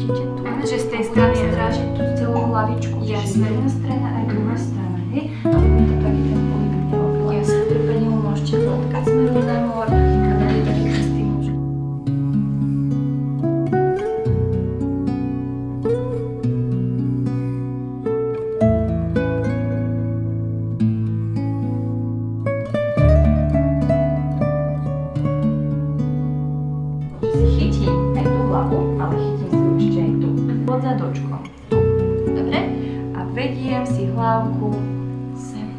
držíte tu. Že z tej strany strážiť tú celú hlavičku. Jasné. Jedna strana aj druhá strana, hej? Aby to taký ten pohyb neobila. Jasné. Trpenivo môžete hladkať smerom nahor a dať taký čistý môže. Chytím aj tú hlavu, ale chytím si určite aj tu. Pod zadočkom. Tu. Dobre? A vediem si hlavku sem.